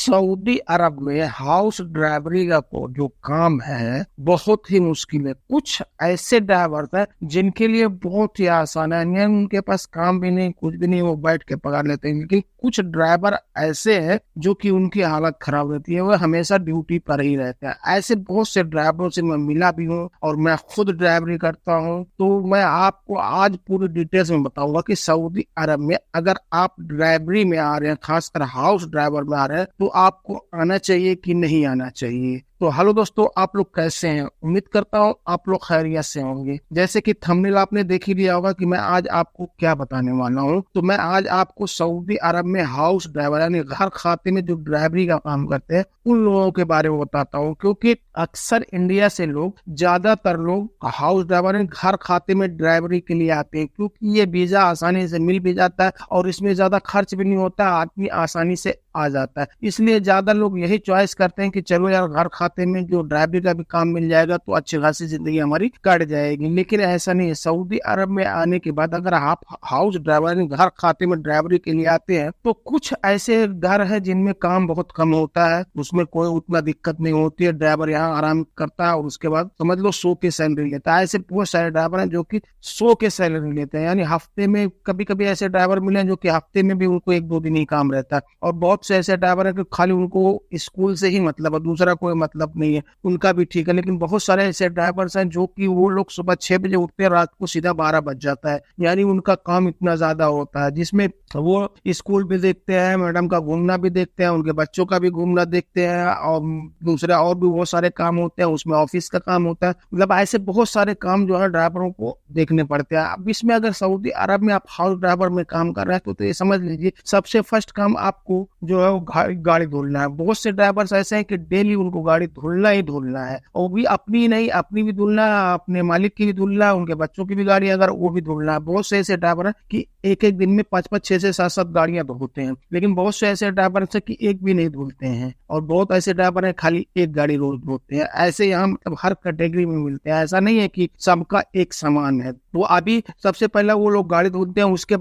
Saudi अरब में house ड्राइवरी का जो काम है बहुत ही मुश्किल है। कुछ ऐसे ड्राइवर हैं जिनके लिए बहुत ही आसान है, यानी उनके पास काम भी नहीं कुछ भी नहीं, वो बैठ के पगार लेते हैं। लेकिन कुछ ड्राइवर ऐसे हैं जो कि उनकी हालत खराब रहती है, वो हमेशा ड्यूटी पर ही रहते हैं। ऐसे बहुत से ड्राइवरों से मैं मिला भी हूँ और मैं खुद ड्राइवरी करता हूँ। तो मैं आपको आज पूरी डिटेल्स में बताऊंगा कि सऊदी अरब में अगर आप ड्राइवरी में आ रहे हैं, खासकर हाउस ड्राइवर में आ रहे हैं, तो आपको आना चाहिए कि नहीं आना चाहिए। तो हेलो दोस्तों, आप लोग कैसे हैं? उम्मीद करता हूँ आप लोग खैरियत से होंगे। जैसे कि थंबनेल आपने देख ही लिया होगा कि मैं आज आपको क्या बताने वाला हूँ। तो मैं आज आपको सऊदी अरब में हाउस ड्राइवर यानी घर खाते में जो ड्राइवरी का काम करते हैं उन लोगों के बारे में बताता हूँ। क्योंकि अक्सर इंडिया से लोग, ज्यादातर लोग हाउस ड्राइवर घर खाते में ड्राइवरी के लिए आते हैं, क्योंकि ये वीजा आसानी से मिल भी जाता है और इसमें ज्यादा खर्च भी नहीं होता, आदमी आसानी से आ जाता है। इसलिए ज्यादा लोग यही चॉइस करते हैं कि चलो यार घर खाते में जो ड्राइवरी का भी काम मिल जाएगा तो अच्छी खासी जिंदगी हमारी कट जाएगी। लेकिन ऐसा नहीं है। सऊदी अरब में आने के बाद अगर आप हाउस ड्राइवर घर खाते में ड्राइवरी के लिए आते हैं तो कुछ ऐसे घर है जिनमें काम बहुत कम होता है, उसमें कोई उतना दिक्कत नहीं होती है। ड्राइवर यहाँ आराम करता है और उसके बाद समझ लो 100 की सैलरी लेता है। ऐसे बहुत सारे ड्राइवर हैं जो कि 100 के सैलरी लेते हैं, यानी हफ्ते में कभी कभी ऐसे ड्राइवर मिले जो कि हफ्ते में भी उनको 1-2 दिन ही काम रहता है। और बहुत से ऐसे ड्राइवर है कि खाली उनको स्कूल से ही मतलब है, दूसरा कोई मतलब नहीं है, उनका भी ठीक है। लेकिन बहुत सारे ऐसे ड्राइवर्स हैं जो कि वो लोग सुबह 6 बजे उठते हैं, रात को सीधा 12 बज जाता है, यानी उनका काम इतना ज्यादा होता है जिसमें वो स्कूल भी देखते हैं, मैडम का घूमना भी देखते हैं, उनके बच्चों का भी घूमना देखते हैं, और दूसरे और भी बहुत सारे काम होते हैं, उसमें ऑफिस का काम होता है। मतलब ऐसे बहुत सारे काम जो है ड्राइवरों को देखने पड़ते हैं। अब इसमें अगर सऊदी अरब में आप हाउस ड्राइवर में काम कर रहे हैं तो ये समझ लीजिए सबसे फर्स्ट काम आपको जो है वो गाड़ी धुलना है। बहुत से ड्राइवर्स ऐसे हैं कि डेली उनको गाड़ी धुलना ही धुलना है, और भी अपनी नहीं, अपनी भी धुलना है, अपने मालिक की भी धुलना है, उनके बच्चों की भी गाड़ी अगर वो भी धुलना है। बहुत से ऐसे ड्राइवर हैं कि एक एक दिन में 5-5, 6-6, 7-7 गाड़ियां धोते हैं। लेकिन बहुत से ऐसे ड्राइवर हैं कि एक भी नहीं धुलते हैं, और बहुत ऐसे ड्राइवर हैं खाली एक गाड़ी रोज धोते हैं। ऐसे यहाँ मतलब हर कैटेगरी में मिलते हैं, ऐसा नहीं है कि सबका एक समान है। तो अभी सबसे पहले वो लोग गाड़ी धोते हैं, उसके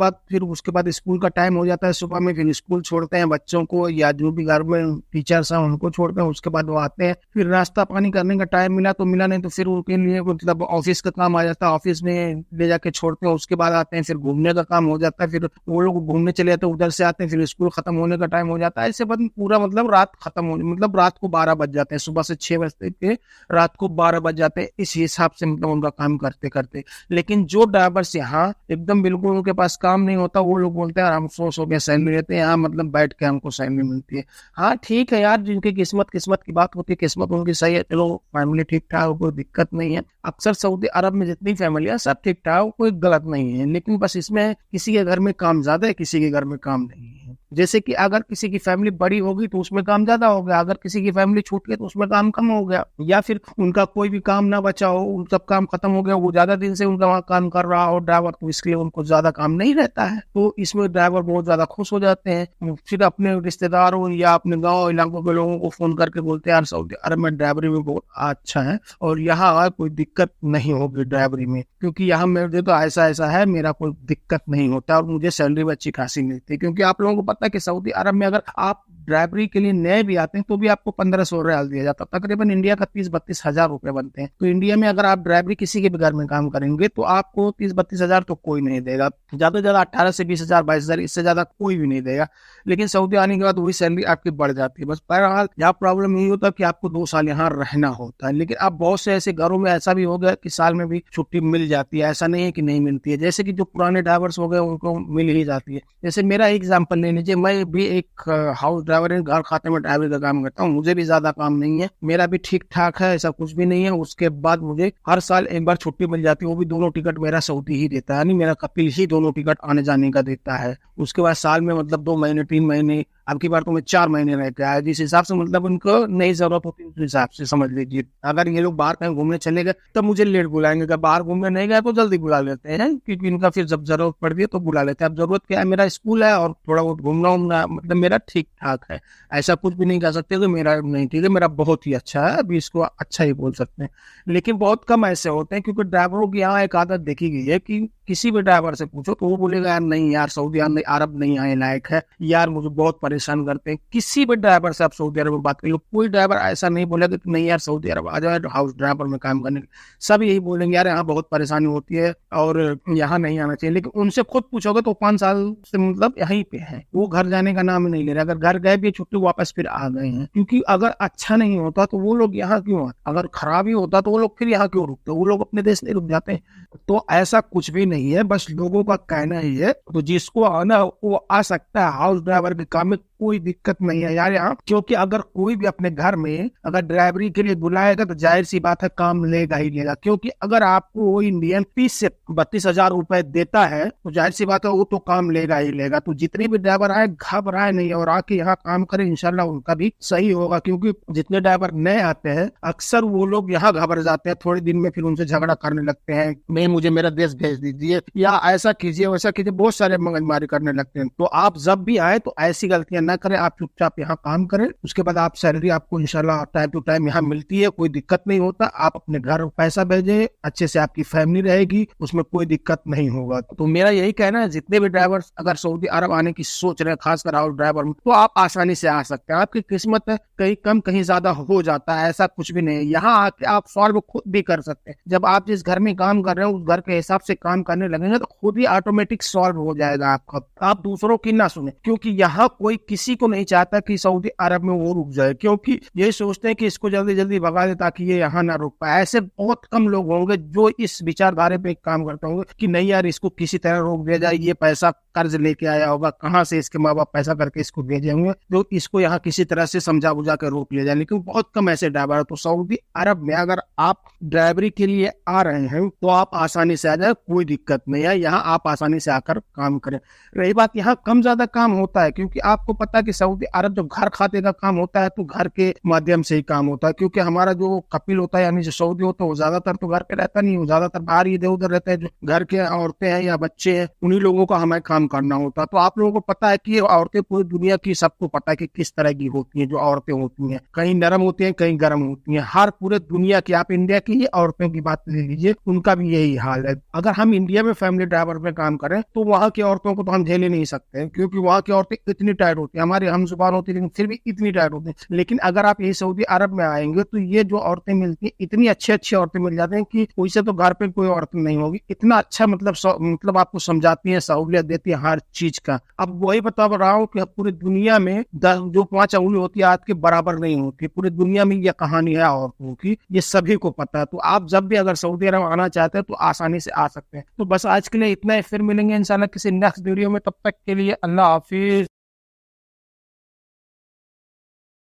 बाद स्कूल का टाइम हो जाता है सुबह में, फिर स्कूल छोड़ते हैं बच्चों को या जो भी घर में टीचर्स हैं उनको छोड़ते हैं। उसके बाद वो आते हैं, फिर नाश्ता पानी करने का टाइम मिला तो मिला, नहीं तो फिर उनके लिए मतलब ऑफिस का काम आ जाता है, ऑफिस में ले जाके छोड़ते हैं। उसके बाद आते हैं, फिर घूमने का काम हो जाता है, फिर वो लोग घूमने चले जाते हैं, उधर से आते हैं, फिर स्कूल खत्म होने का टाइम हो जाता है। ऐसे पूरा मतलब रात खत्म हो, मतलब रात को 12 बज जाते हैं, सुबह से 6 बजते के रात को 12 बज जाते हैं। इस हिसाब से मतलब उनका काम करते करते। लेकिन जो ड्राइवर्स यहाँ एकदम बिल्कुल उनके पास काम नहीं होता, वो लोग बोलते हैं हम 100 के सैलरी लेते हैं, यहाँ मतलब बैठ के हमको सैलरी मिलती है। हाँ ठीक है यार, जिनकी किस्मत की बात होती है, किस्मत उनकी सही है, चलो फैमिली ठीक ठाक, कोई दिक्कत नहीं है। अक्सर सऊदी अरब में जितनी फैमिली है सब ठीक ठाक, कोई गलत नहीं है। लेकिन बस इसमें किसी के घर में काम ज्यादा है, किसी के घर में काम नहीं है। जैसे कि अगर किसी की फैमिली बड़ी होगी तो उसमें काम ज्यादा हो गया, अगर किसी की फैमिली छोटी है तो उसमें काम कम हो गया, या फिर उनका कोई भी काम ना बचा हो, उन सब काम खत्म हो गया, वो ज्यादा दिन से उनका वहाँ काम कर रहा हो ड्राइवर, तो इसलिए उनको ज्यादा काम नहीं रहता है। तो इसमें ड्राइवर बहुत ज्यादा खुश हो जाते हैं, फिर अपने रिश्तेदारों या अपने गाँव इलाकों के लोगों को फोन करके बोलते हैं यार सऊदी अरब में ड्राइवरी में बहुत अच्छा है और यहाँ कोई दिक्कत नहीं होगी ड्राइवरी में, क्योंकि यहाँ मेरे तो ऐसा ऐसा है, मेरा कोई दिक्कत नहीं होता और मुझे सैलरी भी अच्छी खासी मिलती है। क्योंकि आप लोगों को पता है कि सऊदी अरब में अगर आप ड्राइवरी के लिए नए भी आते हैं तो भी आपको 1500 रियाल दिया जाता है, तकरीबन इंडिया का 30-32 हजार रुपए बनते हैं। तो इंडिया में अगर आप ड्राइवरी किसी के भी घर में काम करेंगे तो आपको 30-32 हजार तो कोई नहीं देगा, ज्यादा से ज्यादा 18 से 20 हजार 22 हजार, इससे ज्यादा कोई भी नहीं देगा। लेकिन सऊदी आने के बाद वही सैलरी आपकी बढ़ जाती है। बस बहरहाल यहाँ प्रॉब्लम यही होता है कि आपको 2 साल यहाँ रहना होता है। लेकिन अब बहुत से ऐसे घरों में ऐसा भी हो गया कि साल में भी छुट्टी मिल जाती है, ऐसा नहीं है कि नहीं मिलती है। जैसे कि जो पुराने ड्राइवर्स हो गए उनको मिल ही जाती है। जैसे मेरा एग्जाम्पल ले लीजिए, मैं भी एक हाउस ड्राइवर घर खाते में ड्राइवरी का काम करता हूँ, मुझे भी ज्यादा काम नहीं है, मेरा भी ठीक ठाक है, ऐसा कुछ भी नहीं है। उसके बाद मुझे हर साल एक बार छुट्टी मिल जाती है, वो भी दोनों टिकट मेरा सऊदी ही देता है, यानी मेरा कपिल ही दोनों टिकट आने जाने का देता है। उसके बाद साल में मतलब 2 महीने 3 महीने, अब की बार तो मैं 4 महीने रह के आया, जिस हिसाब से मतलब उनको नई जरूरत होती है उस हिसाब से समझ लीजिए। अगर ये लोग बाहर कहीं घूमने चले गए तब मुझे लेट बुलाएंगे, अगर बाहर घूमने नहीं गए तो जल्दी बुला लेते हैं, क्योंकि इनका फिर जब जरूरत पड़ती है तो बुला लेते हैं। अब जरूरत क्या है, मेरा स्कूल है और थोड़ा बहुत घूमना उमना मतलब मेरा ठीक ठाक है, ऐसा कुछ भी नहीं कह सकते कि मेरा नहीं ठीक है, मेरा बहुत ही अच्छा है, अभी इसको अच्छा ही बोल सकते हैं। लेकिन बहुत कम ऐसे होते हैं, क्योंकि ड्राइवरों की यहाँ एक आदत देखी गई है कि किसी भी ड्राइवर से पूछो तो वो बोलेगा यार नहीं यार सऊदी अरब नहीं आने लायक है यार, मुझे बहुत परेशान करते हैं। किसी भी ड्राइवर से आप सऊदी अरब में बात कर लो, कोई ड्राइवर ऐसा नहीं बोलेगा कि नहीं यार सऊदी अरब आ जाए हाउस ड्राइवर में काम करने। सब यही बोलेंगे यार यहाँ बहुत परेशानी होती है और यहाँ नहीं आना चाहिए। लेकिन उनसे खुद पूछोगे तो 5 साल से मतलब यहीं पे है, वो घर जाने का नाम नहीं ले रहे। अगर घर गए भी छुट्टी वापस फिर आ गए हैं, क्योंकि अगर अच्छा नहीं होता तो वो लोग यहाँ क्यों आते, अगर खराब ही होता तो वो लोग फिर यहाँ क्यों रुकते, वो लोग अपने देश नहीं रुक जाते। तो ऐसा कुछ भी नहीं है, बस लोगों का कहना ही है। तो जिसको आना वो आ सकता है, हाउस ड्राइवर के काम में कोई दिक्कत नहीं है यार यहाँ। क्योंकि अगर कोई भी अपने घर में अगर ड्राइवरी के लिए बुलाएगा तो जाहिर सी बात है काम लेगा ही लेगा। क्योंकि अगर आपको वो इंडियन 30 से 32 हजार रुपए देता है तो जाहिर सी बात है वो तो काम लेगा ही लेगा। तो जितने भी ड्राइवर आए घबराए नहीं और आके यहाँ काम करें, इंशाल्लाह उनका भी सही होगा। क्योंकि जितने ड्राइवर नए आते हैं अक्सर वो लोग यहाँ घबरा जाते हैं, थोड़े दिन में फिर उनसे झगड़ा करने लगते हैं, मैं मुझे मेरा देश भेज दीजिए या ऐसा कीजिए वैसा कीजिए, बहुत सारे मगजमारी करने लगते हैं। तो आप जब भी आए तो ऐसी गलतियां ना करें, आप चुपचाप यहाँ काम करें, उसके बाद आप सैलरी आपको इंशाल्लाह टाइम टू टाइम यहाँ मिलती है, कोई दिक्कत नहीं होता। आप अपने घर पैसा भेजें, अच्छे से आपकी फैमिली रहेगी, उसमें कोई दिक्कत नहीं होगा। तो मेरा यही कहना है जितने भी ड्राइवर अगर सऊदी अरब आने की सोच रहे हैं, खासकर हाउस ड्राइवर में, तो आप आसानी से आ सकते हैं। आपकी किस्मत है, कहीं कम कहीं ज्यादा हो जाता है, ऐसा कुछ भी नहीं है। यहाँ आके आप सॉल्व खुद भी कर सकते हैं। जब आप जिस घर में काम कर रहे हैं उस घर के हिसाब से काम करने लगेंगे तो खुद ही ऑटोमेटिक सॉल्व हो जाएगा आपका। आप दूसरों की ना सुने, क्योंकि यहाँ कोई किसी को नहीं चाहता कि सऊदी अरब में वो रुक जाए, क्योंकि ये सोचते हैं कि इसको जल्दी जल्दी भगा दे ताकि ये यहाँ ना रुक पाए। ऐसे बहुत कम लोग होंगे जो इस विचारधारे पे काम करते होंगे कि नहीं यार इसको किसी तरह रोक दिया जाए, ये पैसा कर्ज लेके आया होगा, कहाँ से इसके माँ बाप पैसा करके इसको भेजे होंगे, जो इसको यहाँ किसी तरह से समझा बुझा कर रोक लिया जाए। लेकिन बहुत कम ऐसे ड्राइवर है। तो सऊदी अरब में अगर आप ड्राइवरी के लिए आ रहे हैं तो आप आसानी से आ जाए, कोई दिक्कत नहीं है, यहाँ आप आसानी से आकर काम करें। रही बात यहाँ कम ज्यादा काम होता है, क्योंकि आपको पता है कि सऊदी अरब जब घर खाते का काम होता है तो घर के माध्यम से ही काम होता है। क्योंकि हमारा जो कपिल होता है यानी जो सऊदी होता है वो ज्यादातर तो घर पे रहता नहीं, वो ज्यादातर बाहर इधर उधर रहता है। जो घर के औरतें हैं या बच्चे हैं उन्हीं लोगों का हमें काम करना होता है। तो आप लोगों को पता है कि औरतें पूरी दुनिया की सबको पता है कि किस तरह की होती हैं। जो औरतें होती हैं कहीं नरम होती हैं कहीं गर्म होती हैं, हर पूरे दुनिया की, आप इंडिया की ही औरतों की बात ले लीजिए, उनका भी यही हाल है। अगर हम इंडिया में फैमिली ड्राइवर में काम करें तो वहाँ की औरतों को तो हम झेल ही नहीं सकते, क्योंकि वहाँ की औरतें इतनी टाइट होती है, हमारी हम जुबान होती है लेकिन फिर भी इतनी टाइट होती है। लेकिन अगर आप यही सऊदी अरब में आएंगे तो ये जो औरतें मिलती हैं इतनी अच्छी अच्छी औरतें मिल जाती हैं कि वैसे तो घर पे कोई औरत नहीं होगी, इतना अच्छा मतलब आपको समझाती है, सहूलियत देती है हर चीज का। अब वही बता रहा हूँ कि पूरी दुनिया में जो 5 उंगली होती है हाथ के बराबर नहीं होती, पूरी दुनिया में ये कहानी है औरतों की, ये सभी को पता है। तो आप जब भी अगर सऊदी अरब आना चाहते हैं तो आसानी से आ सकते हैं। तो बस आज के लिए इतना ही, फिर मिलेंगे इंशाल्लाह किसी नेक्स्ट वीडियो में, तब तक के लिए अल्लाह हाफिज।